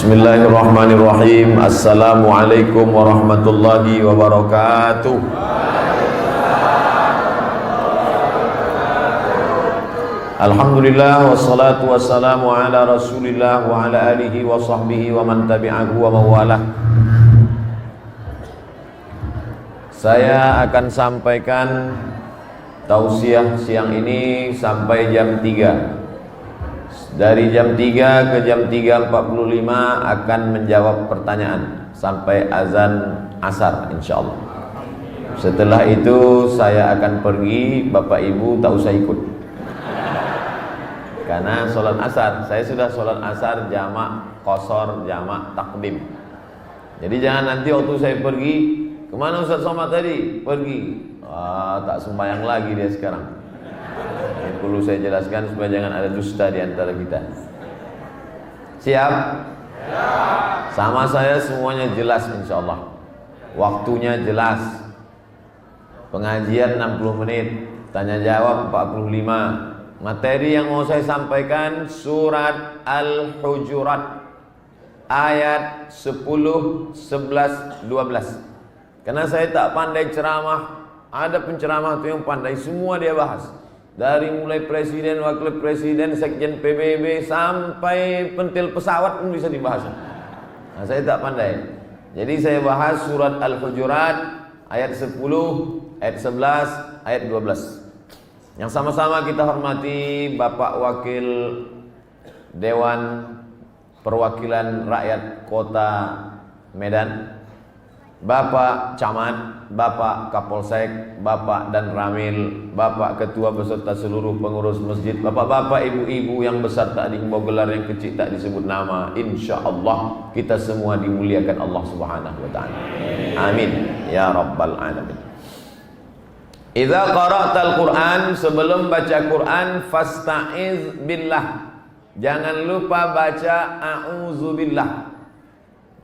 Bismillahirrahmanirrahim. Assalamualaikum warahmatullahi wabarakatuh. Alhamdulillah wassalatu wassalamu ala Rasulillah wa ala alihi wa sahbihi wa man tabi'ahu wa mawalah. Saya akan sampaikan tausiah siang ini sampai jam 3. Dari jam 3 ke jam 3.45 akan menjawab pertanyaan sampai azan asar insyaallah. Setelah itu saya akan pergi, Bapak Ibu tak usah ikut. Karena sholat asar, saya sudah sholat asar jamak qashar, jamak takdim. Jadi jangan nanti waktu saya pergi, kemana Ustaz Somad tadi? Pergi, tak sembahyang lagi dia sekarang. Ini perlu saya jelaskan supaya jangan ada dusta di antara kita. Siap? Sama saya semuanya jelas insyaallah. Waktunya jelas. Pengajian 60 menit, tanya jawab 45. Materi yang mau saya sampaikan surat Al-Hujurat ayat 10, 11, 12. Karena saya tak pandai ceramah, ada penceramah itu yang pandai, semua dia bahas. Dari mulai presiden, wakil presiden, sekjen PBB sampai pentil pesawat pun bisa dibahas. Nah, saya tak pandai. Jadi saya bahas surat Al-Hujurat ayat 10, ayat 11, ayat 12. Yang sama-sama kita hormati Bapak Wakil Dewan Perwakilan Rakyat Kota Medan, Bapak Camat, Bapak Kapolsek, Bapak dan Ramil, Bapak Ketua beserta seluruh pengurus masjid, Bapak-bapak, ibu-ibu yang besar tak dihimbau gelar, yang kecil tak disebut nama. Insya Allah kita semua dimuliakan Allah Subhanahu wa ta'ala. Amin ya rabbal alamin. Idza qara'tal Qur'an, sebelum baca Quran fasta'iz billah. Jangan lupa baca a'udzubillah.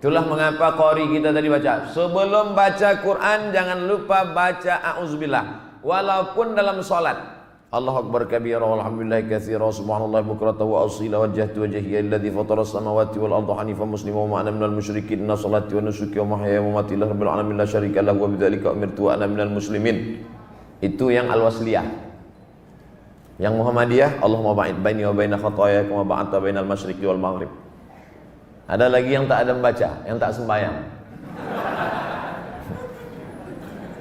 Itulah mengapa qari kita tadi baca. Sebelum baca Quran jangan lupa baca a'udzubillah. Walaupun dalam salat. Allahu akbar kabira walhamdulillahi katsira subhanallahi bukratan wa asila wajjahtu wajhiya alladzi fatara as-samawati wal arda hanifan musliman wa ana minal musyrikin. Inna salati wa nusuki wa mahyaya wa mamati lillahi rabbil alamin la syarika lahu wa bidzalika umirtu wa ana minal muslimin. Itu yang al-wasliyah. Yang Muhammadiyah, Allahumma ba'id baini wa baina khataaya kama ba'adta bainal masyriqi wal maghrib. Ada lagi yang tak ada membaca, yang tak sembahyang.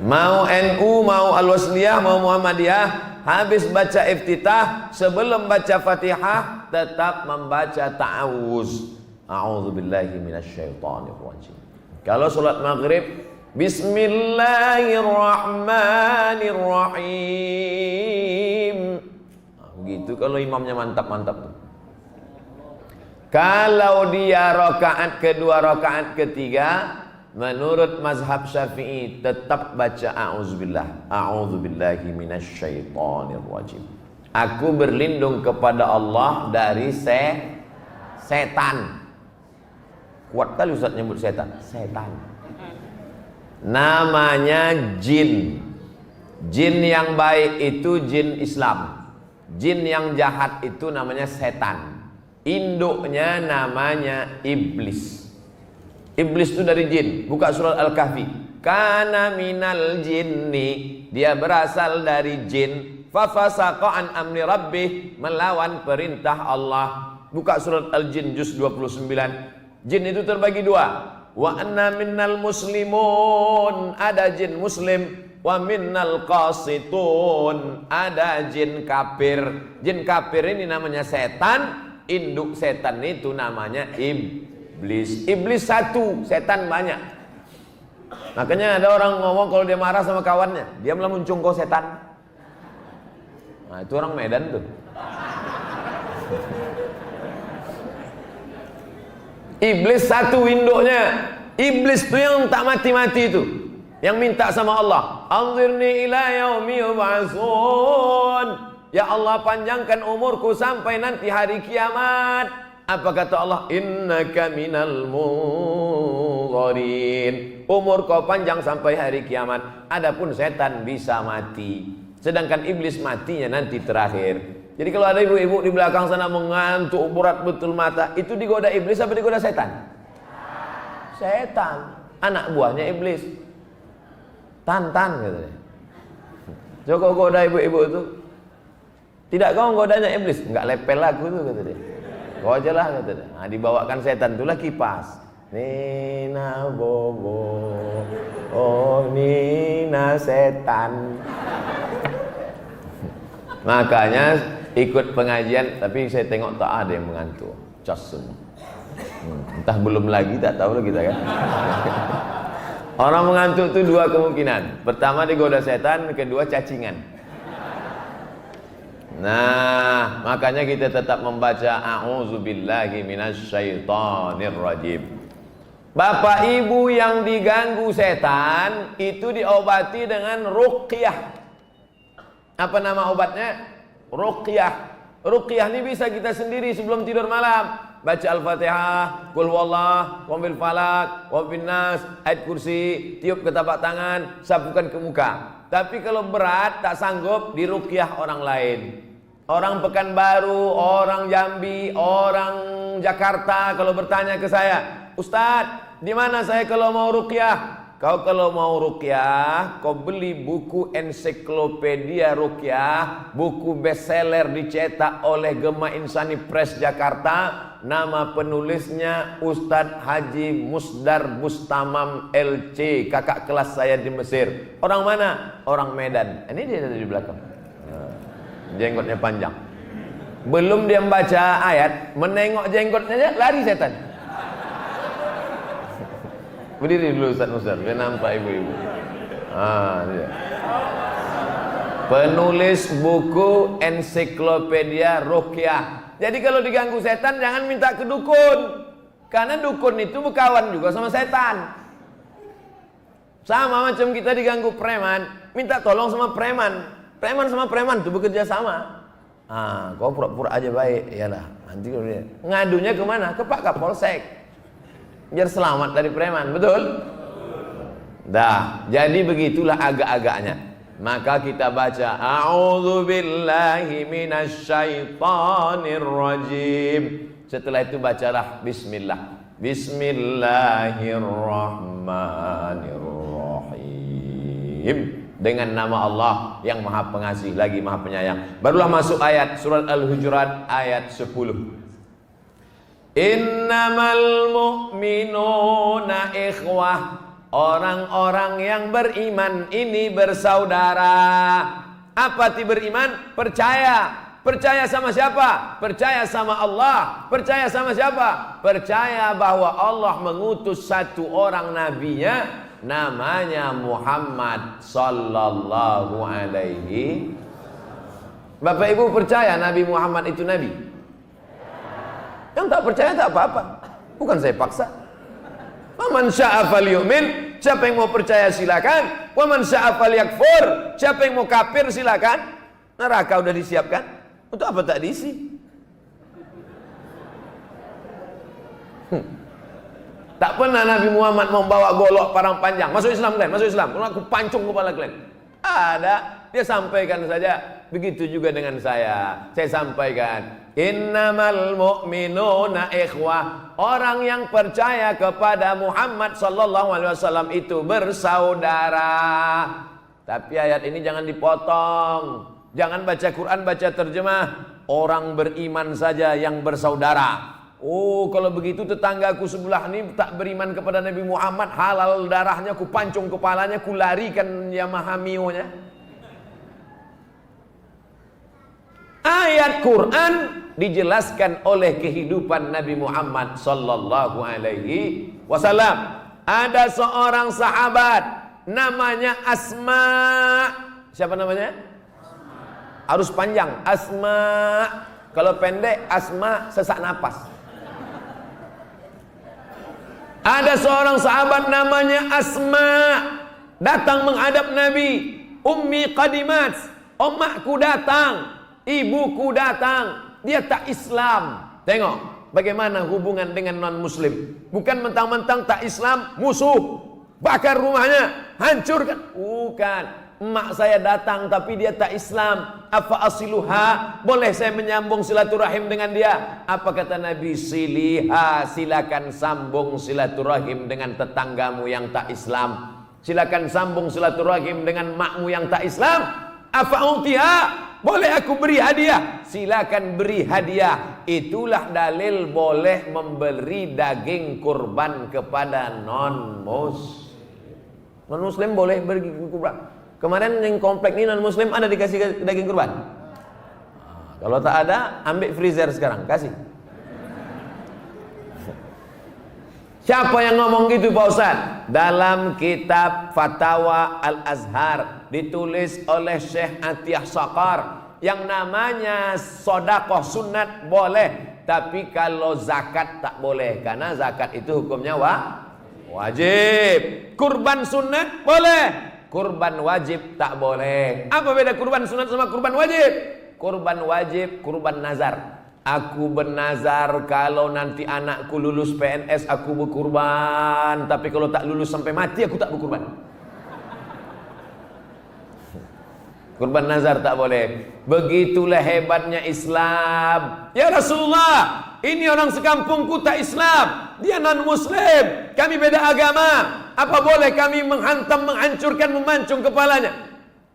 Mau NU, mau al-wasliyah, mau Muhammadiyah, habis baca iftitah, sebelum baca Fatihah tetap membaca ta'awuz. A'udzubillahi minasyaitonir rajim. Kalau salat maghrib, Bismillahirrahmanirrahim. Nah, begitu kalau imamnya mantap-mantap tuh. Kalau dia rakaat kedua, rakaat ketiga, menurut mazhab Syafi'i tetap baca a'udzubillah. A'udzubillahi minasyaitonir rajim. Aku berlindung kepada Allah dari setan. Kuat kali Ustaz nyebut setan. Setan. Namanya jin. Jin yang baik itu jin Islam. Jin yang jahat itu namanya setan. Induknya namanya iblis. Iblis itu dari jin. Buka surat Al-Kahfi. Kana minal jinni. Dia berasal dari jin. Fafasaqa an amri rabbih. Melawan perintah Allah. Buka surat Al-Jin juz 29. Jin itu terbagi dua. Wa anna minnal muslimun. Ada jin muslim. Wa minnal qasitun. Ada jin kafir. Jin kafir ini namanya setan. Induk setan itu namanya iblis. Iblis satu, setan banyak. Makanya ada orang ngomong kalau dia marah sama kawannya, dia melamun cungko setan. Nah itu orang Medan tuh. Iblis satu induknya. Iblis tuh yang tak mati-mati itu, yang minta sama Allah, anzirni ila yaumi yub'atsun. Ya Allah, panjangkan umurku sampai nanti hari kiamat. Apa kata Allah? Innaka minal munzarin. Umur kau panjang sampai hari kiamat. Adapun setan bisa mati. Sedangkan iblis matinya nanti terakhir. Jadi kalau ada ibu-ibu di belakang sana mengantuk berat betul mata, itu digoda iblis apa digoda setan? Setan, anak buahnya iblis. Tantan katanya. Coba goda ibu-ibu itu. Tidak kau godanya iblis, enggak lepel aku tuh kata dia. Kau aja lah kata dia. Nah, dibawakan setan itulah kipas. Nina bobo, oh Nina setan. Makanya ikut pengajian, tapi saya tengok tak ada yang mengantuk. Cas semua. Entah belum lagi, tak tahu lah kita kan. Orang mengantuk itu dua kemungkinan. Pertama digoda setan, kedua cacingan. Nah, makanya kita tetap membaca a'udzubillahi minasyaitonirrajim. Bapak ibu yang diganggu setan itu diobati dengan ruqyah. Apa nama obatnya? Ruqyah. Ruqyah ini bisa kita sendiri sebelum tidur malam. Baca Al-Fatihah, Qul huwallah, wa bil falaq, wa bin nas, ayat kursi, tiup ke tapak tangan, sapukan ke muka. Tapi kalau berat tak sanggup, diruqyah orang lain. Orang Pekanbaru, orang Jambi, orang Jakarta kalau bertanya ke saya, Ustadz, di mana saya kalau mau ruqyah? Kau kalau mau ruqyah, kau beli buku ensiklopedia ruqyah, buku bestseller dicetak oleh Gema Insani Press Jakarta. Nama penulisnya Ustadz Haji Musdar Bustamam LC, kakak kelas saya di Mesir. Orang mana? Orang Medan. Ini dia ada di belakang. Jenggotnya panjang. Belum dia membaca ayat, menengok jenggotnya aja lari setan. Berdiri dulu Ustaz, biar nampak ibu-ibu. Dia. Penulis buku ensiklopedia ruqyah. Jadi kalau diganggu setan jangan minta ke dukun. Karena dukun itu berkawan juga sama setan. Sama macam kita diganggu preman, minta tolong sama preman. Preman sama preman itu bekerja sama. Kau pura-pura aja baik, iyalah. Nanti kalau dia ngadunya kemana? Ke Pak Kapolsek. Biar selamat dari preman, betul? Dah, jadi begitulah agak-agaknya. Maka kita baca a'udzubillahi minasyaitonirrajim. Setelah itu bacalah bismillah. Bismillahirrahmanirrahim. Dengan nama Allah yang Maha Pengasih lagi Maha Penyayang. Barulah masuk ayat surat Al-Hujurat ayat 10. Innamal mu'minuna ikhwah. Orang-orang yang beriman ini bersaudara. Apa arti beriman? Percaya. Percaya sama siapa? Percaya sama Allah. Percaya sama siapa? Percaya bahwa Allah mengutus satu orang nabinya, namanya Muhammad sallallahu alaihi. Bapak Ibu percaya Nabi Muhammad itu nabi? Yang tak percaya tak apa-apa. Bukan saya paksa. Waman syaa falyu'min, siapa yang mau percaya silakan. Waman syaa falyakfur, siapa yang mau kafir silakan. Neraka udah disiapkan. Untuk apa tak diisi? Tak pernah Nabi Muhammad membawa golok parang panjang. Masuk Islam kalian, masuk Islam. Kalau aku pancung kepala kalian. Ada, dia sampaikan saja. Begitu juga dengan saya. Saya sampaikan, innamal mu'minuna ikhwah. Orang yang percaya kepada Muhammad sallallahu alaihi wasallam itu bersaudara. Tapi ayat ini jangan dipotong. Jangan baca Quran, baca terjemah. Orang beriman saja yang bersaudara. Oh, kalau begitu tetanggaku sebelah ini tak beriman kepada Nabi Muhammad, halal darahnya, ku pancung kepalanya, ku larikan Yamaha Mio-nya. Ayat Quran dijelaskan oleh kehidupan Nabi Muhammad sallallahu alaihi wasallam. Ada seorang sahabat namanya Asma. Siapa namanya? Harus panjang, Asma. Kalau pendek, Asma sesak napas. Ada seorang sahabat namanya Asma, datang menghadap Nabi. Ummi qadimat, omakku datang, ibuku datang. Dia tak Islam. Tengok bagaimana hubungan dengan non muslim. Bukan mentang-mentang tak Islam, musuh, bakar rumahnya, hancurkan. Bukan. emak saya datang tapi dia tak Islam, apa asiluha, boleh saya menyambung silaturahim dengan dia? Apa kata Nabi? Siliha, silakan sambung silaturahim dengan tetanggamu yang tak Islam, silakan sambung silaturahim dengan makmu yang tak Islam. Apa utiha, boleh aku beri hadiah? Silakan beri hadiah. Itulah dalil boleh memberi daging kurban kepada non muslim boleh beri kurban. Kemarin yang komplek ini non muslim ada dikasih daging kurban. Kalau tak ada, ambil freezer sekarang, kasih. Siapa yang ngomong gitu Pak Ustaz? Dalam kitab Fatawa Al-Azhar ditulis oleh Syekh Atiyah Saqar, yang namanya sodakoh sunat boleh, tapi kalau zakat tak boleh, karena zakat itu hukumnya wajib. Kurban sunat boleh, kurban wajib tak boleh. Apa beda kurban sunat sama kurban wajib? Kurban wajib, kurban nazar. Aku bernazar kalau nanti anakku lulus PNS aku berkurban, tapi kalau tak lulus sampai mati aku tak berkurban. Kurban nazar tak boleh. Begitulah hebatnya Islam. Ya Rasulullah, ini orang sekampungku tak Islam, dia non muslim, kami beda agama. Apa boleh kami menghantam, menghancurkan, memancung kepalanya?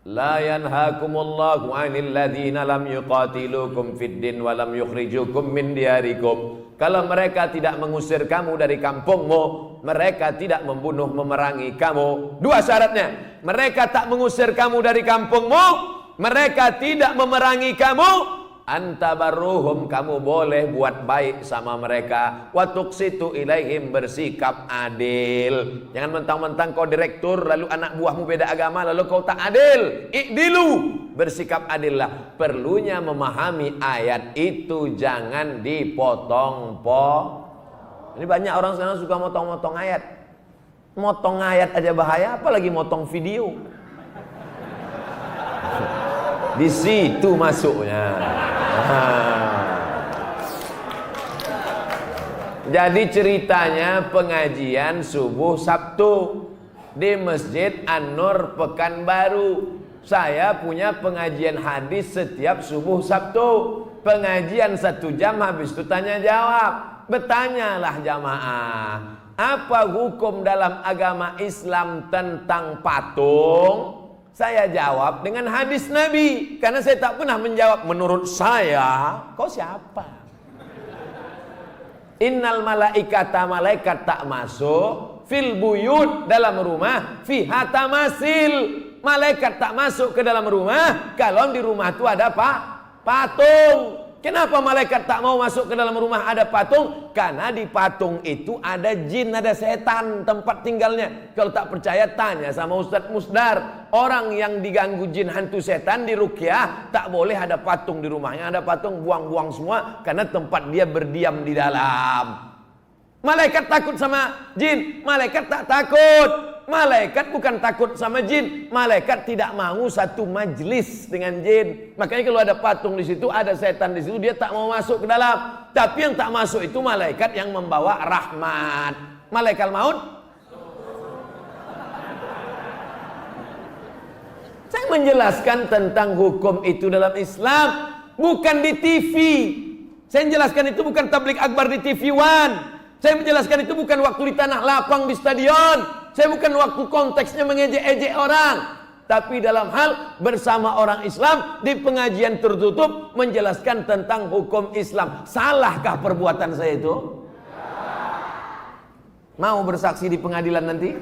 La yanhakumullahu 'anil ladzina lam yuqatilukum fid din wa lam yukhrijukum min diyarikum. Kalau mereka tidak mengusir kamu dari kampungmu, mereka tidak membunuh, memerangi kamu. Dua syaratnya. Mereka tak mengusir kamu dari kampungmu, mereka tidak memerangi kamu. Antabarruhum, kamu boleh buat baik sama mereka. Wa tuqsitu ilaihim, bersikap adil. Jangan mentang-mentang kau direktur lalu anak buahmu beda agama lalu kau tak adil. I'dilu, bersikap adillah. Perlunya memahami ayat itu, jangan dipotong-potong. Ini banyak orang sekarang suka motong-motong ayat. Motong ayat aja bahaya, apalagi motong video. Di situ masuknya. Jadi ceritanya pengajian subuh Sabtu di Masjid An-Nur Pekanbaru. Saya punya pengajian hadis setiap subuh Sabtu. Pengajian 1 jam, habis itu tanya jawab. Bertanyalah jamaah, apa hukum dalam agama Islam tentang patung? Saya jawab dengan hadis Nabi, karena saya tak pernah menjawab menurut saya. Kau siapa? Innal malaikata, malaikat tak masuk fil buyut, dalam rumah, fiha tamasil, malaikat tak masuk ke dalam rumah kalau di rumah itu ada patung. Kenapa malaikat tak mau masuk ke dalam rumah ada patung? Karena di patung itu ada jin, ada setan tempat tinggalnya. Kalau tak percaya tanya sama Ustadz Musdar. Orang yang diganggu jin, hantu, setan di ruqyah tak boleh ada patung di rumahnya. Ada patung, buang-buang semua, karena tempat dia berdiam di dalam. Malaikat takut sama jin? Malaikat tak takut. Malaikat bukan takut sama jin, malaikat tidak mau satu majlis dengan jin. Makanya kalau ada patung di situ, ada setan di situ, dia tak mau masuk ke dalam. Tapi yang tak masuk itu malaikat yang membawa rahmat. Malaikat maut. Saya menjelaskan tentang hukum itu dalam Islam, bukan di TV. Saya menjelaskan itu bukan tablik akbar di TV One. Saya menjelaskan itu bukan waktu di tanah lapang di stadion. Saya bukan waktu konteksnya mengejek-ejek orang, tapi dalam hal bersama orang Islam di pengajian tertutup menjelaskan tentang hukum Islam. Salahkah perbuatan saya itu? Mau bersaksi di pengadilan nanti?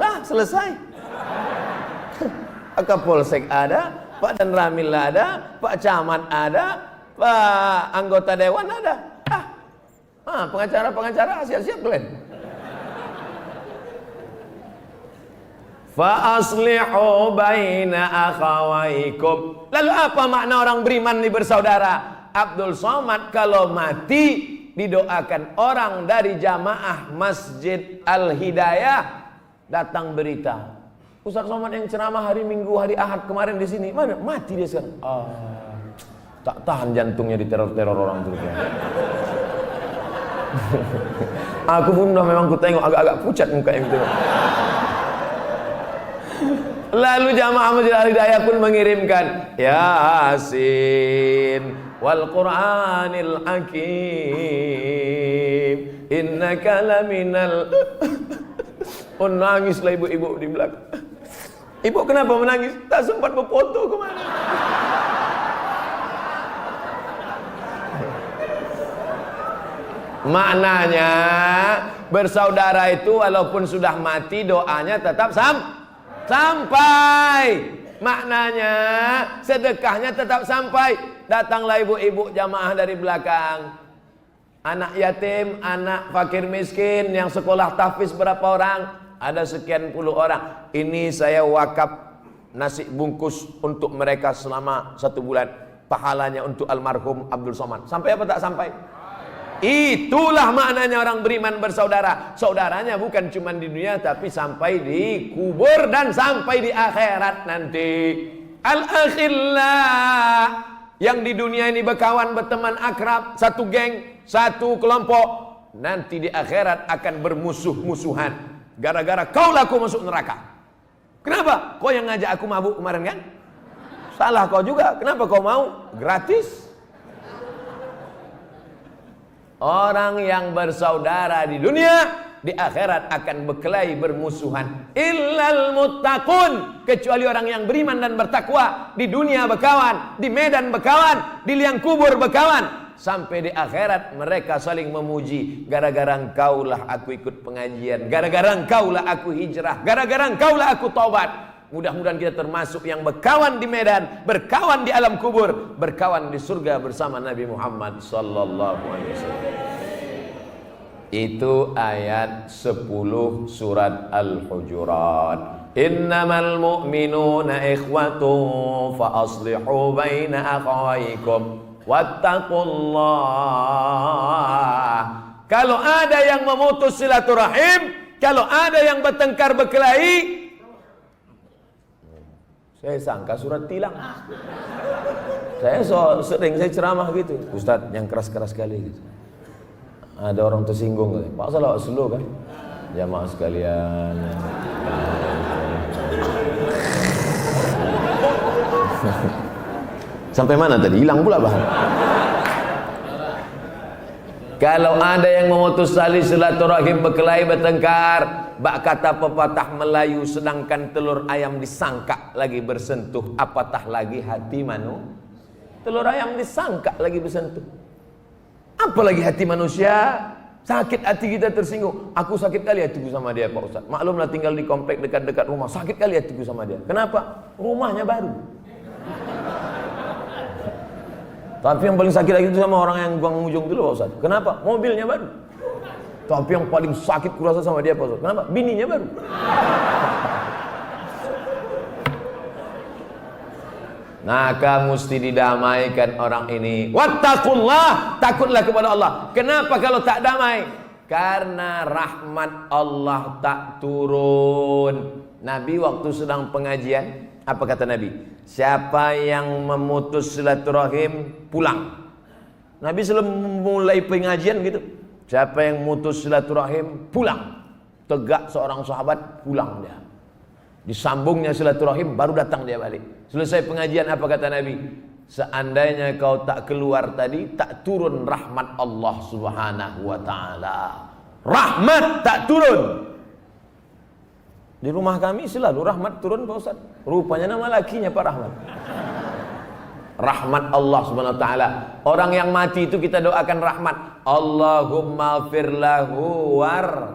Dah selesai. Pak Kapolsek ada, Pak Dan Ramil ada, Pak Camat ada, Pak anggota dewan ada. Pengacara siap-siap kalian. Fa aslihu baina akhawaikum. Lalu apa makna orang beriman ini bersaudara? Abdul Somad kalau mati didoakan orang dari jamaah Masjid Al-Hidayah, datang berita, Ustaz Somad yang ceramah hari Minggu, hari Ahad kemarin di sini, mana? Mati dia sekarang. Tak tahan jantungnya di teror-teror orang itu. Aku pun memang ku tengok agak-agak pucat muka yang itu. Lalu jamaah Masjid Al-Hidayah pun mengirimkan Yasin wal Qur'anil Hakim innaka laminal. Oh, nangislah ibu-ibu di belakang. Ibu kenapa menangis? Tak sempat berfoto kemana. Maknanya bersaudara itu walaupun sudah mati doanya tetap sampai. Maknanya sedekahnya tetap sampai. Datanglah ibu-ibu jamaah dari belakang. Anak yatim, anak fakir miskin yang sekolah tahfiz berapa orang? Ada sekian puluh orang. Ini saya wakaf nasi bungkus untuk mereka selama 1 bulan. Pahalanya untuk almarhum Abdul Somad. Sampai apa tak sampai? Itulah maknanya orang beriman bersaudara. Saudaranya bukan cuma di dunia, tapi sampai di kubur dan sampai di akhirat nanti. Al-akhillah, yang di dunia ini berkawan, berteman akrab, satu geng, satu kelompok, nanti di akhirat akan bermusuh-musuhan gara-gara kau laku masuk neraka. Kenapa? Kau yang ngajak aku mabuk kemarin kan? Salah kau juga. Kenapa kau mau? Gratis. Orang yang bersaudara di dunia, di akhirat akan berkelahi bermusuhan. Illal muttaqun, kecuali orang yang beriman dan bertakwa. Di dunia berkawan, di medan berkawan, di liang kubur berkawan. Sampai di akhirat mereka saling memuji. Gara-gara engkaulah aku ikut pengajian, gara-gara engkaulah aku hijrah, gara-gara engkaulah aku taubat. Mudah-mudahan kita termasuk yang berkawan di medan, berkawan di alam kubur, berkawan di surga bersama Nabi Muhammad sallallahu alaihi wasallam. Itu ayat 10 surat Al-Hujurat. Innamal mu'minuna ikhwatun fa aslihu baina akhawaykum wattaqullah. Kalau ada yang memutus silaturahim, kalau ada yang bertengkar berkelahi, saya sangka surat tilang. Saya sering ceramah gitu, Ustadz yang keras-keras sekali gitu. Ada orang tersinggung, Pak salah slow kan? Jamaah sekalian. Sampai mana tadi? Hilang pula bahan. Kalau ada yang memutus tali silaturahim, berkelahi, bertengkar, bak kata pepatah Melayu, sedangkan telur ayam disangka lagi bersentuh, apatah lagi hati manu? Telur ayam disangka lagi bersentuh, apalagi hati manusia. Sakit hati kita tersinggung. Aku sakit kali hatiku sama dia Pak Ustaz. Maklumlah tinggal di komplek dekat-dekat rumah, sakit kali hatiku sama dia. Kenapa? Rumahnya baru. Tapi yang paling sakit lagi itu sama orang yang gua ngujung dulu Pak Ustaz. Kenapa? Mobilnya baru. Tapi yang paling sakit kurasa sama dia Pak Ustaz. Kenapa? Bininya baru. Maka mesti didamaikan orang ini. Wattaqullah, takutlah kepada Allah. Kenapa kalau tak damai? Karena rahmat Allah tak turun. Nabi waktu sedang pengajian, apa kata Nabi? Siapa yang memutus silaturahim pulang. Nabi sebelum mulai pengajian gitu, siapa yang memutus silaturahim pulang. Tegak seorang sahabat, pulang dia. Disambungnya silaturahim, baru datang dia balik. Selesai pengajian, apa kata Nabi? Seandainya kau tak keluar tadi, tak turun rahmat Allah subhanahu wa ta'ala. Rahmat tak turun. Di rumah kami selalu rahmat turun Pak Ustaz. Rupanya nama lakinya Pak Rahmat. Rahmat Allah subhanahu wa ta'ala. Orang yang mati itu kita doakan rahmat. Allahumma firlahu war.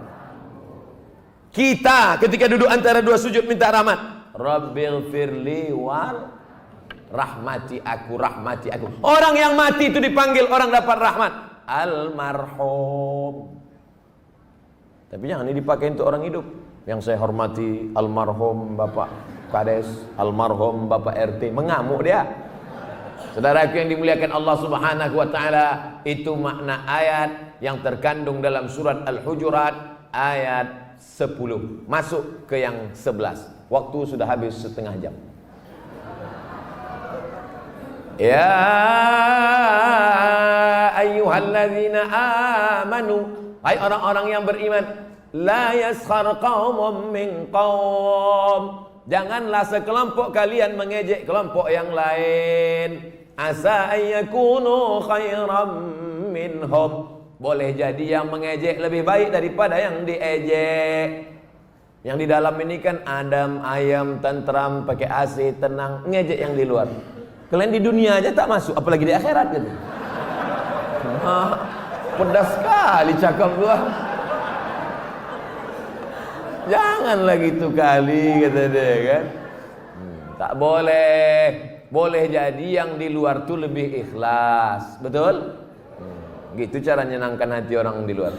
Kita ketika duduk antara dua sujud minta rahmat. Rabbil firli war. Rahmati aku, rahmati aku. Orang yang mati itu dipanggil orang dapat rahmat. Almarhum. Tapi jangan ini dipakai untuk orang hidup. Yang saya hormati almarhum Bapak Kades, almarhum Bapak RT, mengamuk dia. Saudaraku yang dimuliakan Allah subhanahu wa ta'ala, itu makna ayat yang terkandung dalam surat Al-Hujurat ayat 10. Masuk ke yang 11. Waktu sudah habis setengah jam. Ya ayyuhalladzina amanu, hai orang-orang yang beriman, la yaskhar qaumun min qaum, Janganlah sekelompok kalian mengejek kelompok yang lain. Asa ayyakunu khairam minhum. Boleh jadi yang mengejek lebih baik daripada yang diejek. Yang di dalam ini kan adem, ayam, tentram, pakai AC, tenang. Ngejek yang di luar. Kalian di dunia aja tak masuk, apalagi di akhirat gitu. Pedas sekali cakap gua. Janganlah gitu kali, kata dia kan. Tak boleh. Boleh jadi yang di luar tuh lebih ikhlas. Betul? Gitu cara menyenangkan hati orang di luar.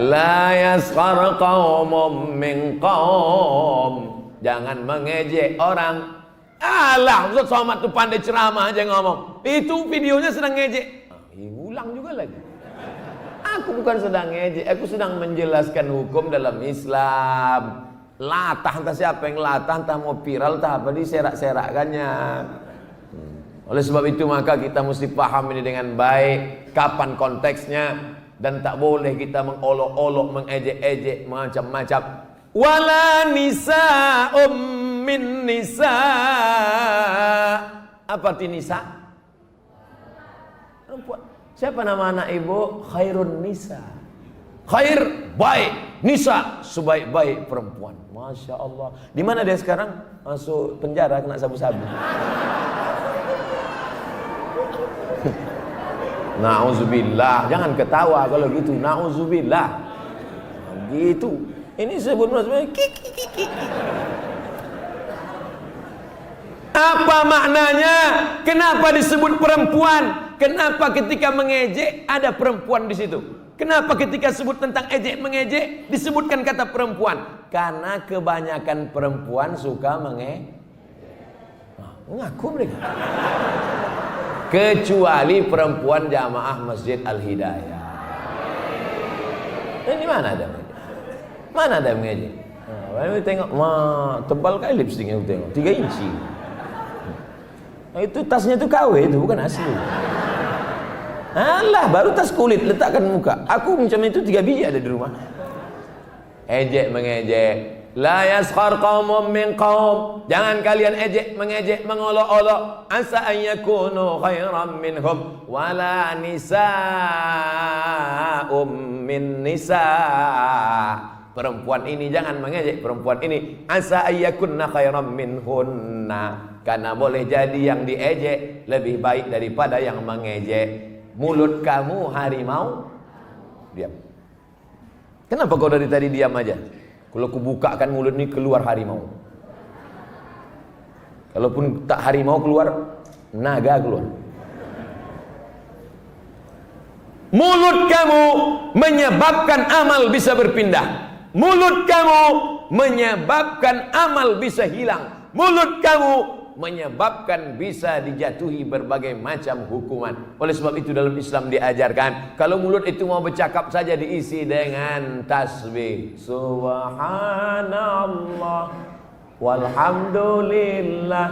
La yaskhar qaumum min qaum. Jangan mengejek orang. Alah, Ustaz Somad tuh pandai ceramah aja ngomong. Itu videonya sedang ngejek. Ulang juga lagi. Aku bukan sedang ngejek, aku sedang menjelaskan hukum dalam Islam. Latah entah siapa yang latah, entah mau viral, entah apa diserak-serakkannya. Oleh sebab itu maka kita mesti paham ini dengan baik, kapan konteksnya, dan tak boleh kita mengolok-olok, mengejek-ejek macam-macam. Wala nisa'um min nisa. Apa arti nisa? Perempuan. Siapa nama anak ibu? Khairun nisa. Khair, baik. Nisa, sebaik-baik perempuan. Masya Allah. Di mana dia sekarang? Masuk penjara, kena sabu-sabu. Na'udzubillah. Jangan ketawa kalau gitu. Na'udzubillah. Gitu. Ini sebut apa maknanya? Kenapa disebut perempuan? Kenapa ketika mengejek ada perempuan di situ? Kenapa ketika sebut tentang ejek mengejek disebutkan kata perempuan? Karena kebanyakan perempuan suka mengejek. Ngaku mereka. Kecuali perempuan jamaah Masjid Al-Hidayah. Ini mana ada mengejek? Mana ada mengejek? Nah, tengok, tebal kali lipstiknya tengok, 3 inci. Nah, itu tasnya itu KW itu bukan asli. Alah, baru tas kulit letakkan muka. Aku macam itu 3 biji ada di rumah. Ejek mengejek. La yaskhar qaumum min qaum. Jangan kalian ejek mengejek mengolok-olok. Asa an yakunu khairan minhum. Wala nisa'um min nisa'. Perempuan ini jangan mengejek perempuan ini. Asa an yakunna khairan minhunna. Karena boleh jadi yang diejek lebih baik daripada yang mengejek. Mulut kamu harimau, diam. Kenapa kau dari tadi diam aja? Kalau aku bukakan mulut ini keluar harimau. Kalaupun tak harimau keluar, naga keluar. Mulut kamu menyebabkan amal bisa berpindah. Mulut kamu menyebabkan amal bisa hilang. Mulut kamu menyebabkan bisa dijatuhi berbagai macam hukuman. Oleh sebab itu dalam Islam diajarkan, kalau mulut itu mau bercakap saja diisi dengan tasbih. Subhanallah walhamdulillah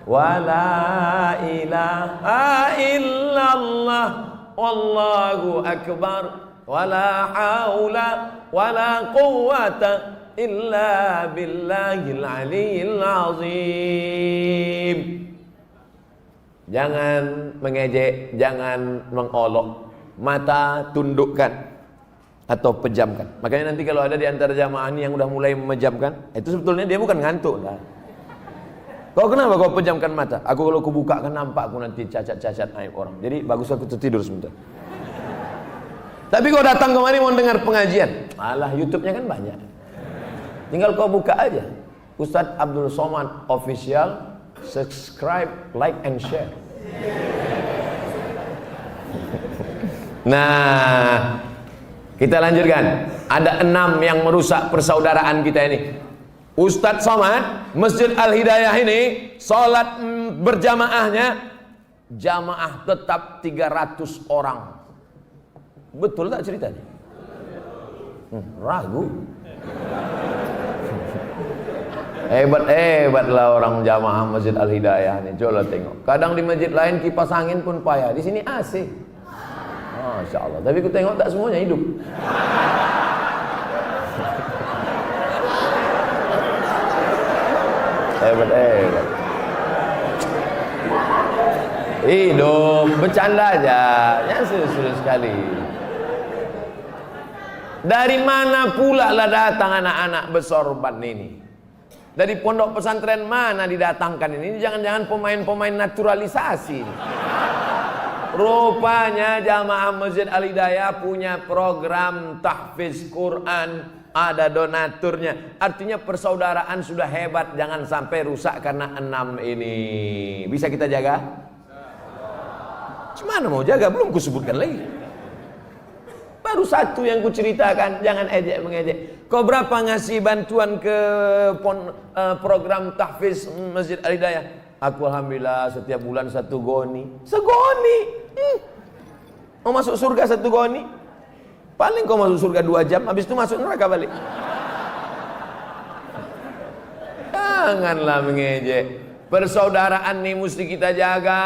wala ilaha illallah wallahu akbar wala haula wala quwwata illa billahil aliyil azim. Jangan mengejek, jangan mengolok. Mata tundukkan atau pejamkan. Makanya nanti kalau ada di antara jamaah ini yang udah mulai memejamkan, itu sebetulnya dia bukan ngantuk. Kau kenapa kau pejamkan mata? Aku kalau aku buka kan nampak aku nanti cacat-cacat aib orang. Jadi bagus aku tertidur sebentar. Tapi kau datang kemari mau dengar pengajian, alah YouTube-nya kan banyak. Tinggal kau buka aja Ustadz Abdul Somad Official, subscribe, like and share. Nah, kita lanjutkan. Ada 6 yang merusak persaudaraan kita ini. Ustadz Somad Masjid Al-Hidayah ini sholat berjamaahnya jamaah tetap 300 orang. Betul tak ceritanya? Ragu. Hebat-hebatlah orang jamaah Masjid Al-Hidayah ini. Coba tengok. Kadang di masjid lain kipas angin pun payah. Di sini AC. Masya Allah. Tapi aku tengok tak semuanya hidup. Hebat. Hidup bercanda aja, ya serius sekali. Dari mana pula lah datang anak-anak bersorban ini? Dari pondok pesantren mana didatangkan ini? Jangan-jangan pemain-pemain naturalisasi. Rupanya jamaah Masjid Al-Hidayah punya program tahfiz Quran, ada donaturnya. Artinya persaudaraan sudah hebat, jangan sampai rusak karena 6 ini. Bisa kita jaga? Gimana mau jaga? Belum kusebutkan lagi. Baru satu yang kuceritakan, jangan ejek mengejek. Kau berapa ngasih bantuan ke program tahfiz Masjid Al-Hidayah? Aku alhamdulillah setiap bulan 1 goni. Segoni. Mau masuk surga 1 goni? Paling kau masuk surga 2 jam, habis itu masuk neraka balik. Janganlah mengejek. Persaudaraan ini mesti kita jaga.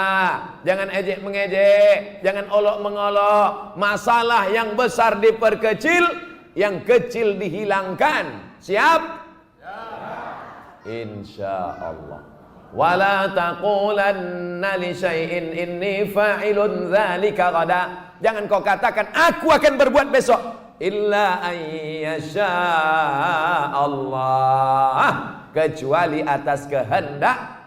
Jangan ejek mengejek, jangan olok mengolok. Masalah yang besar diperkecil, yang kecil dihilangkan. Siap? Insya Allah. Wala taqulanna li syai'in inni fa'ilun dzalika ghada. Jangan kau katakan aku akan berbuat besok illa ayyasha Allah, kecuali atas kehendak.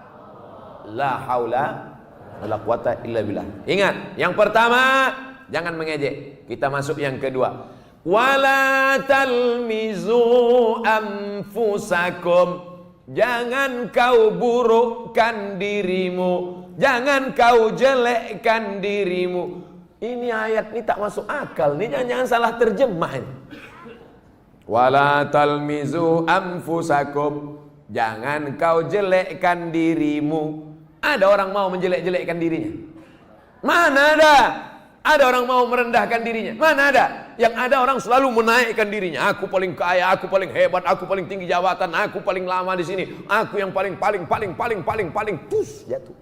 La haula wala quwata illa billah. Ingat, yang pertama jangan mengejek. Kita masuk yang kedua. Wala talmizu anfusakum. Jangan kau burukkan dirimu, jangan kau jelekkan dirimu. Ini ayat ini tak masuk akal. Ini jangan salah terjemah. Wala talmizu anfusakum. Jangan kau jelekkan dirimu. Ada orang mau menjelek-jelekkan dirinya? Mana ada? Ada orang mau merendahkan dirinya? Mana ada? Yang ada orang selalu menaikkan dirinya. Aku paling kaya, aku paling hebat, aku paling tinggi jabatan, aku paling lama di sini, aku yang paling pus jatuh.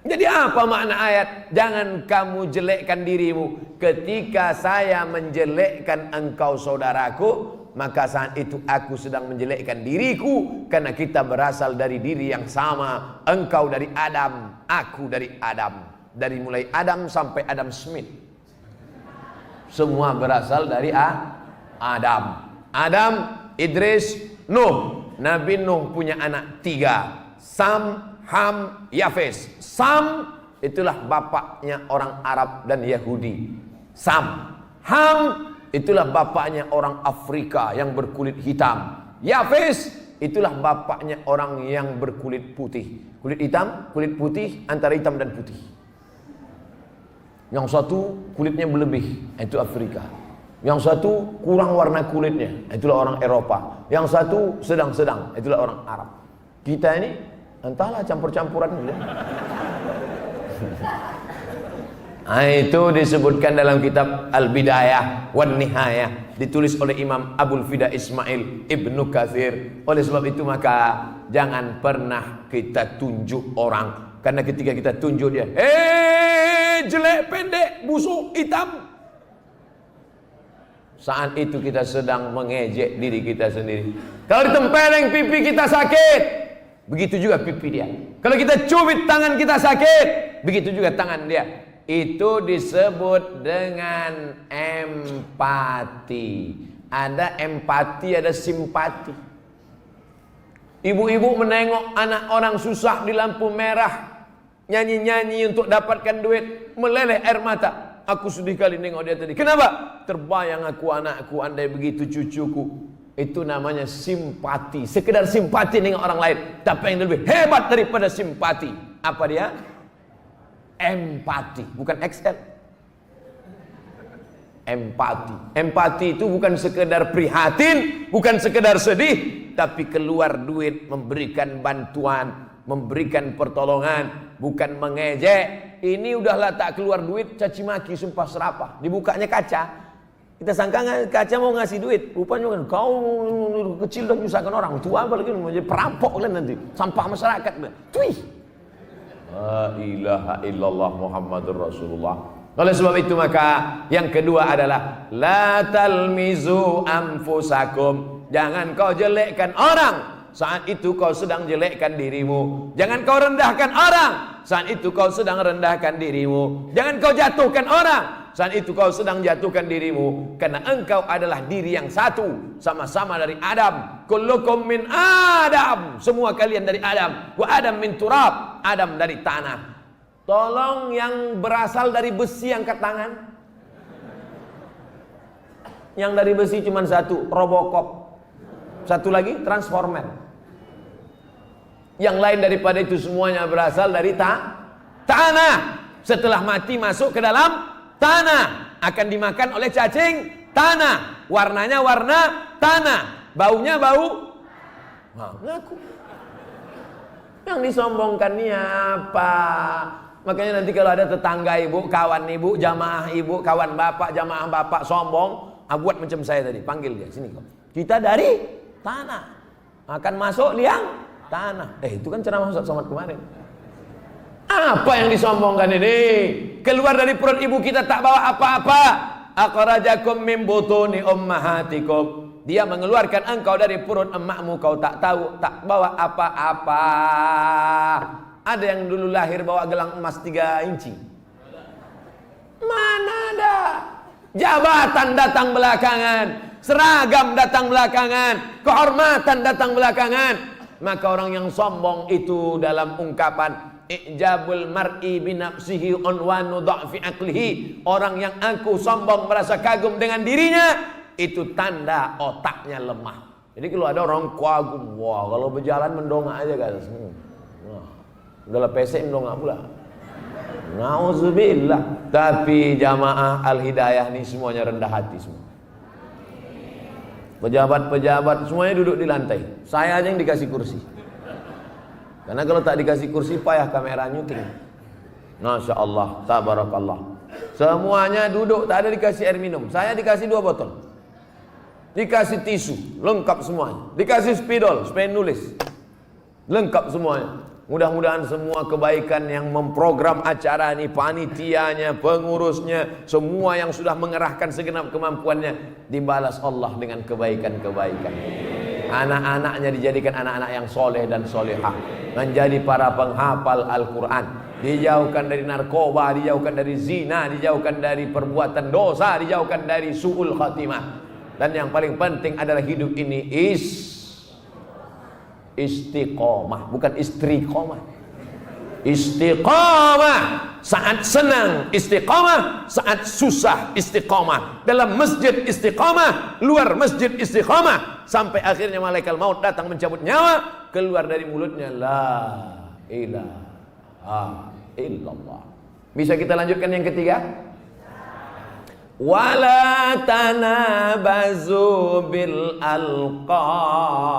Jadi apa makna ayat? Jangan kamu jelekkan dirimu. Ketika saya menjelekkan engkau saudaraku, maka saat itu aku sedang menjelekkan diriku, karena kita berasal dari diri yang sama. Engkau dari Adam, aku dari Adam. Dari mulai Adam sampai Adam Smith, semua berasal dari Adam. Adam, Idris, Nuh. Nabi Nuh punya anak 3, Sam, Ham, Yafes. Sam itulah bapaknya orang Arab dan Yahudi. Sam. Ham itulah bapaknya orang Afrika yang berkulit hitam. Yafes itulah bapaknya orang yang berkulit putih. Kulit hitam, kulit putih, antara hitam dan putih. Yang satu kulitnya berlebih, itu Afrika. Yang satu kurang warna kulitnya, itulah orang Eropa. Yang satu sedang-sedang, itulah orang Arab. Kita ini entahlah campur-campuran. Nah, itu disebutkan dalam kitab Al-Bidayah wan Nihayah, ditulis oleh Imam Abul Fida Ismail Ibnu Katsir. Oleh sebab itu maka jangan pernah kita tunjuk orang, karena ketika kita tunjuk dia, jelek, pendek, busuk, hitam, saat itu kita sedang mengejek diri kita sendiri. Kalau ditempeleng pipi kita sakit, begitu juga pipi dia. Kalau kita cubit tangan kita sakit, begitu juga tangan dia. Itu disebut dengan empati. Ada empati, ada simpati. Ibu-ibu menengok anak orang susah di lampu merah, nyanyi-nyanyi untuk dapatkan duit, meleleh air mata. Aku sedih kali nengok dia tadi. Kenapa? Terbayang aku anakku, andai begitu cucuku. Itu namanya simpati. Sekedar simpati nengok orang lain. Tapi yang lebih hebat daripada simpati, apa dia? Empati. Bukan XL. Empati. Empati itu bukan sekedar prihatin, bukan sekedar sedih, tapi keluar duit, memberikan bantuan, memberikan pertolongan, bukan mengejek. Ini udahlah tak keluar duit, caci maki, sumpah serapah. Dibukanya kaca, kita sangka kaca mau ngasih duit, rupanya kan kau kecil dan menyusahkan orang tua, apalagi mau jadi perampok kan nanti, sampah masyarakat. Tuih. La ilaha illallah Muhammadur Rasulullah. Oleh sebab itu maka yang kedua adalah la talmizu anfusakum. Jangan kau jelekkan orang. saat itu kau sedang jelekkan dirimu. Jangan kau rendahkan orang, saat itu kau sedang rendahkan dirimu. Jangan kau jatuhkan orang, saat itu kau sedang jatuhkan dirimu. Karena engkau adalah diri yang satu, sama-sama dari Adam. Kullukum min Adam, semua kalian dari Adam. Wa Adam min turab, Adam dari tanah. Tolong yang berasal dari besi angkat tangan. Yang dari besi cuma satu, Robocop. Satu lagi, Transformer. Yang lain daripada itu semuanya berasal dari tanah. Setelah mati masuk ke dalam tanah, akan dimakan oleh cacing tanah. Warnanya warna tanah, baunya bau ngaku. Yang disombongkan ini apa? Makanya nanti kalau ada tetangga ibu, kawan ibu, jamaah ibu, kawan bapak, jamaah bapak sombong, buat macam saya tadi, panggil dia sini kok. Kita dari tanah, akan masuk liang tanah. Itu kan ceramah Ustaz Somad kemarin. Apa yang disombongkan ini? Keluar dari perut ibu kita tak bawa apa-apa. Akhrajakum min butuni ummahatikum. Dia mengeluarkan engkau dari perut emakmu, kau tak tahu, tak bawa apa-apa. Ada yang dulu lahir bawa gelang emas 3 inci? Mana ada? Jabatan datang belakangan, seragam datang belakangan, kehormatan datang belakangan. Maka orang yang sombong itu dalam ungkapan ijabul mar'i binafsihi unwanu dha'fi aqlihi, orang yang aku sombong merasa kagum dengan dirinya, itu tanda otaknya lemah. Jadi kalau ada orang kagum, wah kalau berjalan mendongak aja guys. Udah pesek mendongak pula. Nauzubillah. Tapi jamaah Al-Hidayah ini semuanya rendah hati semua. Pejabat-pejabat semuanya duduk di lantai. Saya aja yang dikasih kursi. Karena kalau tak dikasih kursi payah kamera nyuting. Masya Allah, tabarakallah. Semuanya duduk, tak ada dikasih air minum. Saya dikasih 2 botol. Dikasih tisu, lengkap semuanya. Dikasih spidol, supaya nulis. Lengkap semuanya. Mudah-mudahan semua kebaikan yang memprogram acara ini, panitianya, pengurusnya, semua yang sudah mengerahkan segenap kemampuannya, dibalas Allah dengan kebaikan-kebaikan. Anak-anaknya dijadikan anak-anak yang soleh dan solehah, menjadi para penghafal Al-Quran, dijauhkan dari narkoba, dijauhkan dari zina, dijauhkan dari perbuatan dosa, dijauhkan dari su'ul khatimah. Dan yang paling penting adalah hidup ini istiqomah, bukan istriqomah. Istiqomah saat senang, istiqomah saat susah, istiqomah dalam masjid, istiqomah luar masjid, istiqomah sampai akhirnya malaikat maut datang mencabut nyawa, keluar dari mulutnya la ilaha illallah. Bisa kita lanjutkan yang ketiga? Wala tanabazu bil alqab.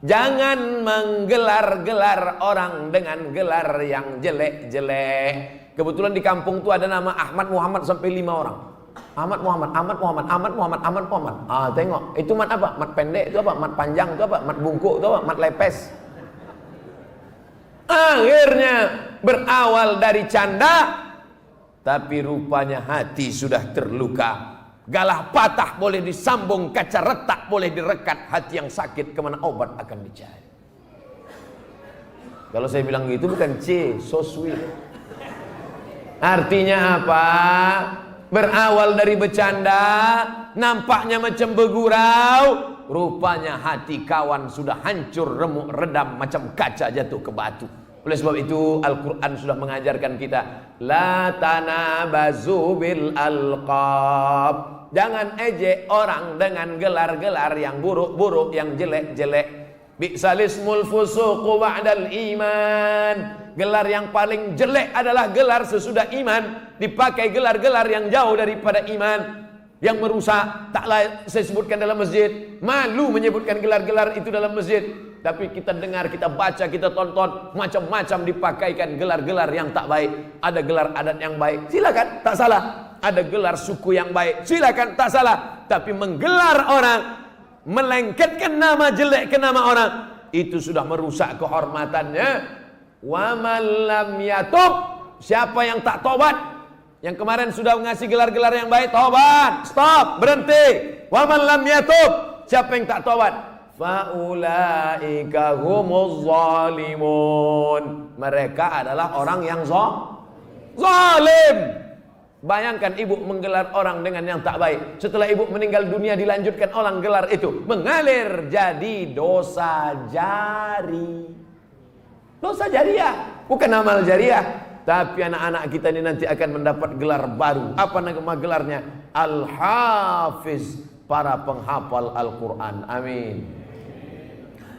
Jangan menggelar-gelar orang dengan gelar yang jelek-jelek. Kebetulan di kampung tuh ada nama Ahmad Muhammad sampai 5 orang. Ahmad Muhammad, Ahmad Muhammad, Ahmad Muhammad, Ahmad Muhammad. Tengok, itu mat apa? Mat pendek itu apa? Mat panjang itu apa? Mat bungkuk itu apa? Mat lepes. Akhirnya berawal dari canda, tapi rupanya hati sudah terluka. Galah patah boleh disambung, kaca retak boleh direkat. Hati yang sakit kemana obat akan dicari. Kalau saya bilang gitu bukan so sweet. Artinya apa? Berawal dari bercanda, nampaknya macam bergurau, rupanya hati kawan sudah hancur, remuk, redam macam kaca jatuh ke batu. Oleh sebab itu Al-Quran sudah mengajarkan kita, la tanabazu bil alqab. Jangan ejek orang dengan gelar-gelar yang buruk-buruk, yang jelek-jelek. Bi'salismul fusuqu ba'dal iman. Gelar yang paling jelek adalah gelar sesudah iman. Dipakai gelar-gelar yang jauh daripada iman, yang merusak. Taklah saya sebutkan dalam masjid. Malu menyebutkan gelar-gelar itu dalam masjid. Tapi kita dengar, kita baca, kita tonton, macam-macam dipakaikan gelar-gelar yang tak baik. Ada gelar adat yang baik, silakan, tak salah. Ada gelar suku yang baik, silakan, tak salah. Tapi menggelar orang, melengketkan nama jelek ke nama orang, itu sudah merusak kehormatannya. Wa man lam yatub, siapa yang tak tobat, yang kemarin sudah ngasih gelar-gelar yang baik, tobat, stop, berhenti. Wa man lam yatub, siapa yang tak tobat, faulaika humuz zalimun. Mereka adalah orang yang zalim. Bayangkan ibu menggelar orang dengan yang tak baik. Setelah ibu meninggal dunia dilanjutkan orang gelar itu, mengalir jadi dosa jari. Dosa jariah, bukan amal jariah. Tapi anak-anak kita ini nanti akan mendapat gelar baru. Apa nama gelarnya? Al-Hafiz, para penghafal Al-Quran. Amin.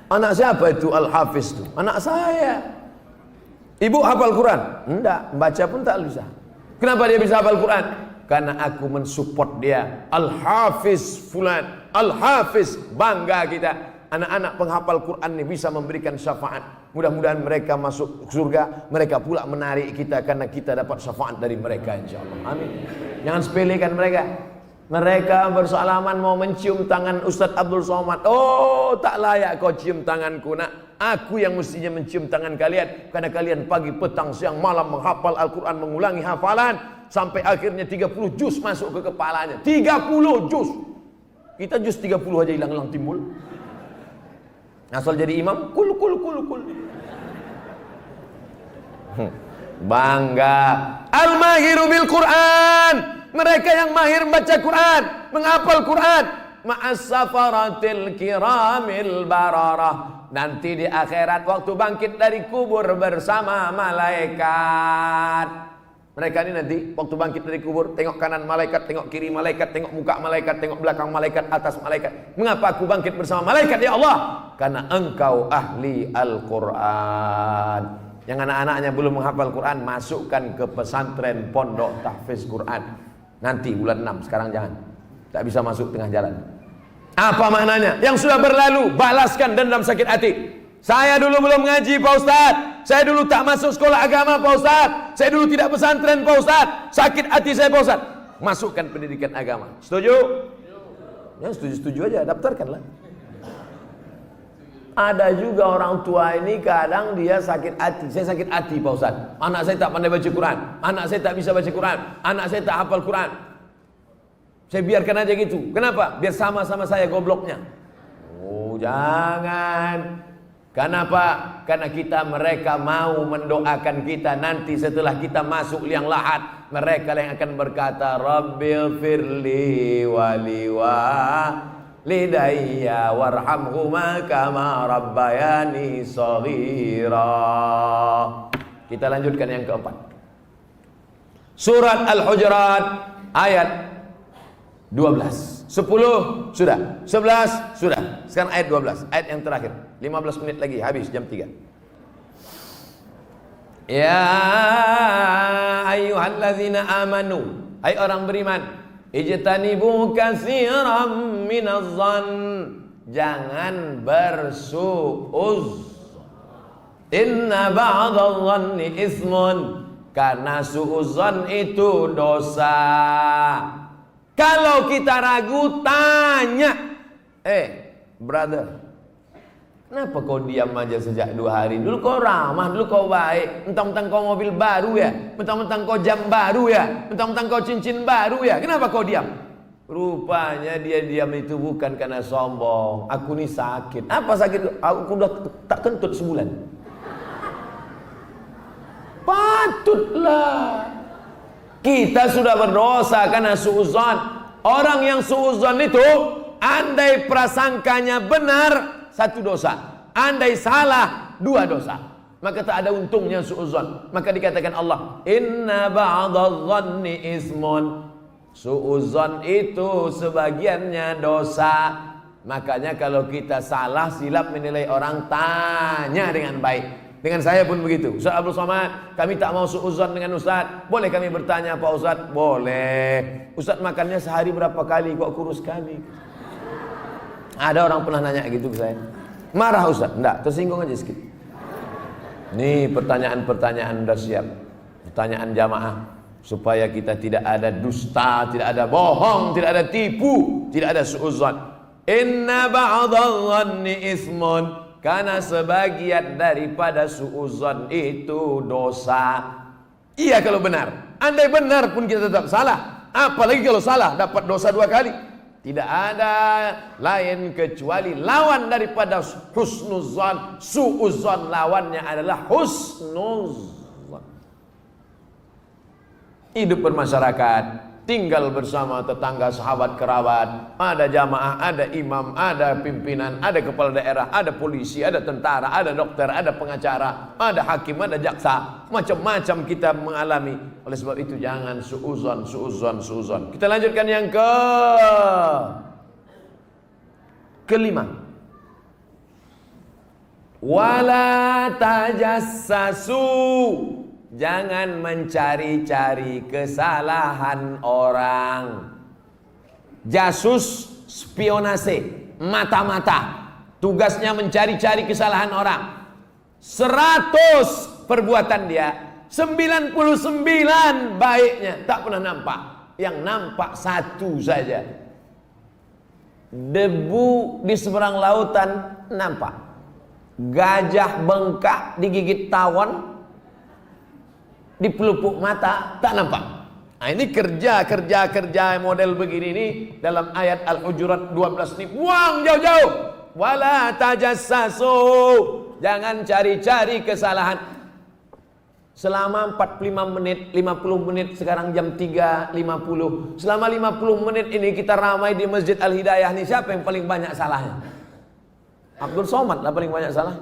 Anak siapa itu Al-Hafiz itu? Anak saya. Ibu hafal Quran? Enggak, baca pun tak bisa. Kenapa dia bisa hafal Quran? Karena aku mensupport dia. Al-Hafiz fulan, Al-Hafiz, bangga kita. Anak-anak penghafal Quran ini bisa memberikan syafaat. Mudah-mudahan mereka masuk surga. Mereka pula menarik kita karena kita dapat syafaat dari mereka, insyaallah. Amin. Jangan sepelekan mereka. Mereka bersalaman mau mencium tangan Ustaz Abdul Somad. Oh, tak layak kau cium tanganku, nak. Aku yang mestinya mencium tangan kalian, karena kalian pagi, petang, siang, malam menghafal Al-Quran, mengulangi hafalan sampai akhirnya 30 juz masuk ke kepalanya. 30 juz. Kita juz 30 aja hilang-hilang timbul. Asal jadi imam, kul. Bangga. Al-mahiru bil Quran. Mereka yang mahir baca Quran, menghafal Quran. Ma'as safaratil kiramil bararah. Nanti di akhirat waktu bangkit dari kubur bersama malaikat. Mereka ini nanti waktu bangkit dari kubur, tengok kanan malaikat, tengok kiri malaikat, tengok muka malaikat, tengok belakang malaikat, atas malaikat. Mengapa aku bangkit bersama malaikat ya Allah? Karena engkau ahli Al-Quran. Yang anak-anaknya belum menghafal Quran, masukkan ke pesantren pondok tahfiz Quran. Nanti bulan 6, sekarang jangan. Tak bisa masuk tengah jalan. Apa maknanya? Yang sudah berlalu, balaskan dendam sakit hati. Saya dulu belum ngaji Pak Ustaz. Saya dulu tak masuk sekolah agama Pak Ustaz. Saya dulu tidak pesantren Pak Ustaz. Sakit hati saya Pak Ustaz. Masukkan pendidikan agama. Setuju? Ya setuju-setuju aja, daftarkanlah. Ada juga orang tua ini kadang dia sakit hati. Saya sakit hati Pak Ustaz. Anak saya tak pandai baca Quran. Anak saya tak bisa baca Quran. Anak saya tak hafal Quran. Saya biarkan aja gitu. Kenapa? Biar sama-sama saya gobloknya. Oh, jangan. Kenapa? Karena mereka mau mendoakan kita nanti setelah kita masuk liang lahat. Mereka yang akan berkata, Rabbil firli walidayya warhamhuma kama rabbayani shaghira. Kita lanjutkan yang keempat. Surat Al-Hujurat ayat 12, 10 sudah, 11 sudah. Sekarang ayat 12, ayat yang terakhir. 15 menit lagi habis jam 3. Ya ayyuhallazina amanu, hai orang beriman, ijtanibu katsiran minazzan, jangan bersuuz. Inna ba'dadh-dhanni ismun, karena suuzan itu dosa. Kalau kita ragu, tanya. Brother, kenapa kau diam aja sejak 2 hari? Dulu kau ramah, dulu kau baik. Mentang-mentang kau mobil baru ya, mentang-mentang kau jam baru ya, mentang-mentang kau cincin baru ya. Kenapa kau diam? Rupanya dia diam itu bukan karena sombong. Aku nih sakit. Apa sakit? Aku udah tak kentut sebulan. Patutlah. Kita sudah berdosa karena suuzon. Orang yang suuzon itu, andai prasangkanya benar, 1 dosa. Andai salah, 2 dosa. Maka tak ada untungnya suuzon. Maka dikatakan Allah, Inna ba'dadh-dhanni ismun. Suuzon itu sebagiannya dosa. Makanya kalau kita salah, silap menilai orang, tanya dengan baik. Dengan saya pun begitu. Ustaz Abdul Somad, kami tak mau suuzon dengan Ustaz. Boleh kami bertanya Pak Ustaz? Boleh. Ustaz makannya sehari berapa kali? Kok kurus kali? Ada orang pernah nanya gitu ke saya. Marah Ustaz? Enggak, tersinggung aja sedikit. Nih pertanyaan-pertanyaan udah siap. Pertanyaan jamaah. Supaya kita tidak ada dusta, tidak ada bohong, tidak ada tipu, tidak ada suuzon. Inna ba'dadh-dhanni ismun, karena sebagian daripada suuzon itu dosa. Iya kalau benar. Andai benar pun kita tetap salah. Apalagi kalau salah dapat dosa 2 kali. Tidak ada lain kecuali lawan daripada husnuzan. Su'uzan lawannya adalah husnuzan. Hidup bermasyarakat, tinggal bersama tetangga, sahabat, kerabat, ada jamaah, ada imam, ada pimpinan, ada kepala daerah, ada polisi, ada tentara, ada dokter, ada pengacara, ada hakim, ada jaksa. Macam-macam kita mengalami. Oleh sebab itu jangan suuzon. Kita lanjutkan yang kelima. Wala tajassasu. Jangan mencari-cari kesalahan orang. Jasus, spionase, mata-mata. Tugasnya mencari-cari kesalahan orang. 100 perbuatan dia, 99 baiknya, tak pernah nampak. Yang nampak 1 saja. Debu di seberang lautan nampak. Gajah bengkak digigit tawon, di pelupuk mata tak nampak. Nah, ini kerja model begini ini dalam ayat Al-Hujurat 12 ini buang jauh-jauh. Wala tajassasu. Jangan cari-cari kesalahan. Selama 45 menit, 50 menit, sekarang jam 3.50. Selama 50 menit ini kita ramai di Masjid Al-Hidayah nih, siapa yang paling banyak salahnya? Abdul Somad lah paling banyak salah.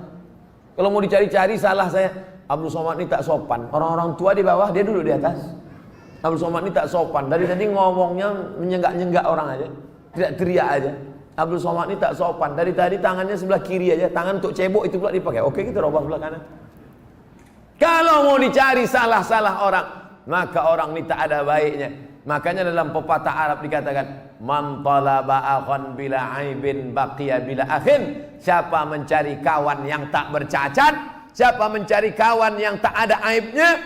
Kalau mau dicari-cari salah saya, Abdul Somad ini tak sopan. Orang-orang tua di bawah, dia duduk di atas. Abdul Somad ini tak sopan. Dari tadi ngomongnya menyenggak-nyenggak orang aja, tidak teriak aja. Abdul Somad ini tak sopan. Dari tadi tangannya sebelah kiri aja, tangan untuk cebok itu pula dipakai. Oke, kita robah sebelah kanan. Kalau mau dicari salah-salah orang, maka orang ini tak ada baiknya. Makanya dalam pepatah Arab dikatakan, man talaba akhan bila aibin baqiya bila akhin. Siapa mencari kawan yang tak bercacat, siapa mencari kawan yang tak ada aibnya,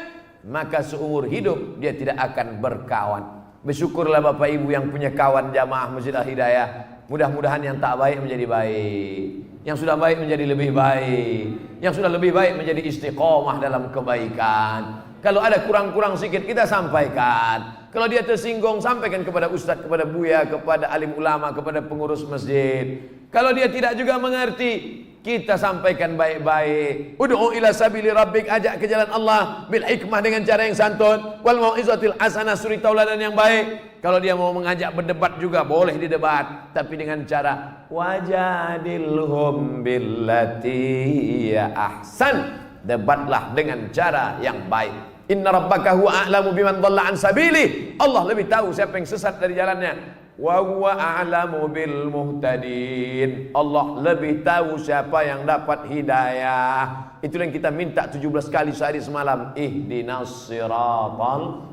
maka seumur hidup dia tidak akan berkawan. Bersyukurlah Bapak Ibu yang punya kawan jamaah Masjid Al-Hidayah. Mudah-mudahan yang tak baik menjadi baik, yang sudah baik menjadi lebih baik, yang sudah lebih baik menjadi istiqomah dalam kebaikan. Kalau ada kurang-kurang sedikit kita sampaikan. Kalau dia tersinggung, sampaikan kepada ustaz, kepada buya, kepada alim ulama, kepada pengurus masjid. Kalau dia tidak juga mengerti, kita sampaikan baik-baik. Ud'u ila sabili rabbik, ajak ke jalan Allah bil hikmah, dengan cara yang santun, wal mau'izatil hasanah, suri tauladan yang baik. Kalau dia mau mengajak berdebat juga boleh didebat, tapi dengan cara wajadilhum billati ya ahsan. Debatlah dengan cara yang baik. Inna rabbaka huwa a'lamu biman dhalla an sabili. Allah lebih tahu siapa yang sesat dari jalannya. Wa huwa a'lamu bil muhtadin. Allah lebih tahu siapa yang dapat hidayah. Itulah yang kita minta 17 kali sehari semalam. Ihdinas siratal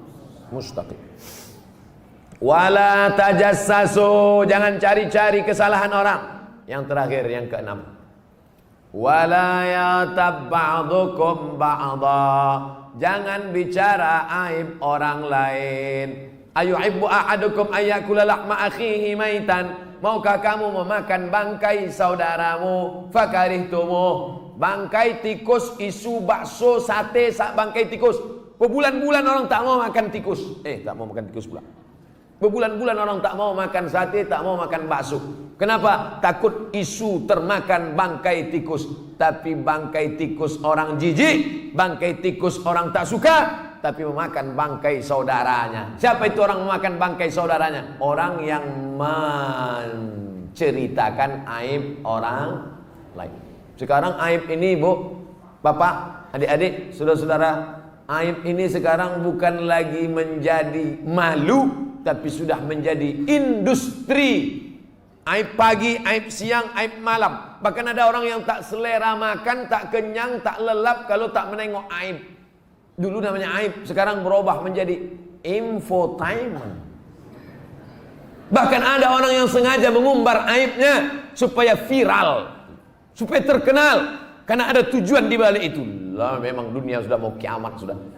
mustaqim. Wala tajassasu. Jangan cari-cari kesalahan orang. Yang terakhir, yang keenam. Wala yatab ba'dukum ba'da. Jangan bicara aib orang lain. Ayuhibbu ahadukum ayyakula lahma akhihi maitan. Maukah kamu memakan bangkai saudaramu? Fakarihtumuh. Bangkai tikus, isu, bakso, sate, bangkai tikus. Berbulan-bulan orang tak mau makan tikus. Tak mau makan tikus pula. Berbulan-bulan orang tak mau makan sate, tak mau makan bakso. Kenapa? Takut isu termakan bangkai tikus. Tapi bangkai tikus orang jijik, bangkai tikus orang tak suka, tapi memakan bangkai saudaranya. Siapa itu orang memakan bangkai saudaranya? Orang yang menceritakan aib orang lain. Sekarang aib ini, Bu, Bapak, adik-adik, saudara-saudara, aib ini sekarang bukan lagi menjadi malu, tapi sudah menjadi industri. Aib pagi, aib siang, aib malam. Bahkan ada orang yang tak selera makan, tak kenyang, tak lelap kalau tak menengok aib. Dulu namanya aib, sekarang berubah menjadi infotainment. Bahkan ada orang yang sengaja mengumbar aibnya supaya viral, supaya terkenal, karena ada tujuan di balik itu. Lah, memang dunia sudah mau kiamat sudah.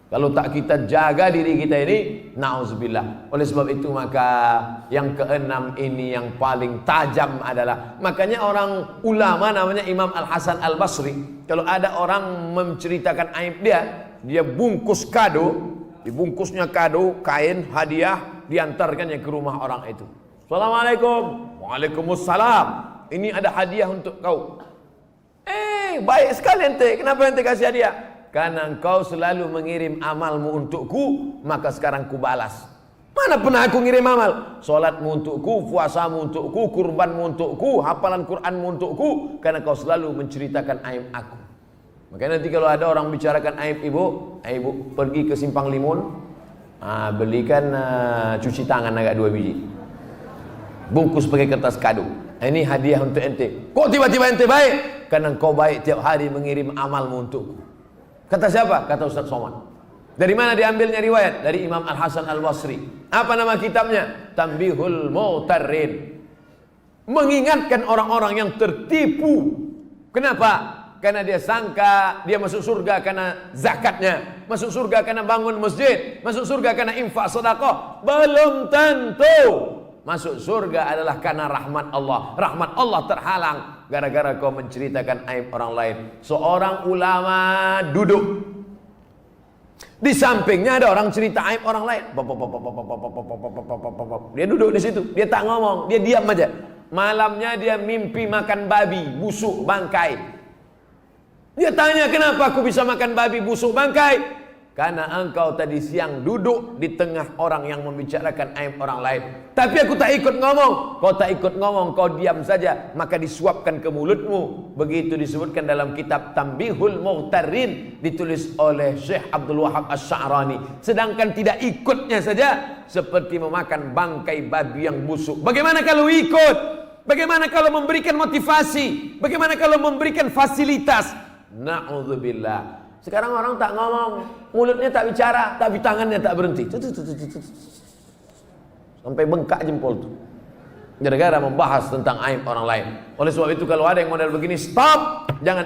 Kalau tak kita jaga diri kita ini, na'udzubillah. Oleh sebab itu maka yang keenam ini yang paling tajam adalah, makanya orang ulama namanya Imam Al-Hasan Al-Basri, kalau ada orang menceritakan aib dia bungkus kado, dibungkusnya kado, kain, hadiah, diantarkannya ke rumah orang itu. Assalamualaikum. Waalaikumsalam. Ini ada hadiah untuk kau. Baik sekali ente. Kenapa ente kasih hadiah? Karena engkau selalu mengirim amalmu untukku, maka sekarang ku balas. Mana pernah aku ngirim amal? Salatmu untukku, puasamu untukku, kurbanmu untukku, hafalan Qur'anmu untukku, karena kau selalu menceritakan aib aku. Makanya nanti kalau ada orang bicarakan aib ibu, ibu pergi ke Simpang Limun, belikan cuci tangan agak 2 biji, bungkus pakai kertas kado. Ini hadiah untuk ente. Kok tiba-tiba ente baik? Karena engkau baik tiap hari mengirim amalmu untukku. Kata siapa? Kata Ustaz Somad. Dari mana diambilnya riwayat? Dari Imam Al-Hasan Al-Basri. Apa nama kitabnya? Tanbihul Mu'tarrin. Mengingatkan orang-orang yang tertipu. Kenapa? Karena dia sangka dia masuk surga karena zakatnya, masuk surga karena bangun masjid, masuk surga karena infak sedekah. Belum tentu. Masuk surga adalah karena rahmat Allah. Rahmat Allah terhalang gara-gara kau menceritakan aib orang lain. Seorang ulama duduk, di sampingnya ada orang cerita aib orang lain. Dia duduk di situ, dia tak ngomong, dia diam aja. Malamnya dia mimpi makan babi, busuk, bangkai. Dia tanya, kenapa aku bisa makan babi, busuk, bangkai? Karena engkau tadi siang duduk di tengah orang yang membicarakan aib orang lain. Tapi aku tak ikut ngomong. Kau tak ikut ngomong, kau diam saja, maka disuapkan ke mulutmu. Begitu disebutkan dalam kitab Tanbihul Mu'tarrin, ditulis oleh Syekh Abdul Wahab Asy-Sya'rani. Sedangkan tidak ikutnya saja seperti memakan bangkai babi yang busuk. Bagaimana kalau ikut? Bagaimana kalau memberikan motivasi? Bagaimana kalau memberikan fasilitas? Na'udzubillah. Sekarang orang tak ngomong, mulutnya tak bicara, tapi tangannya tak berhenti. Sampai bengkak jempol tuh. Gara-gara membahas tentang aib orang lain. Oleh sebab itu kalau ada yang model begini, stop, jangan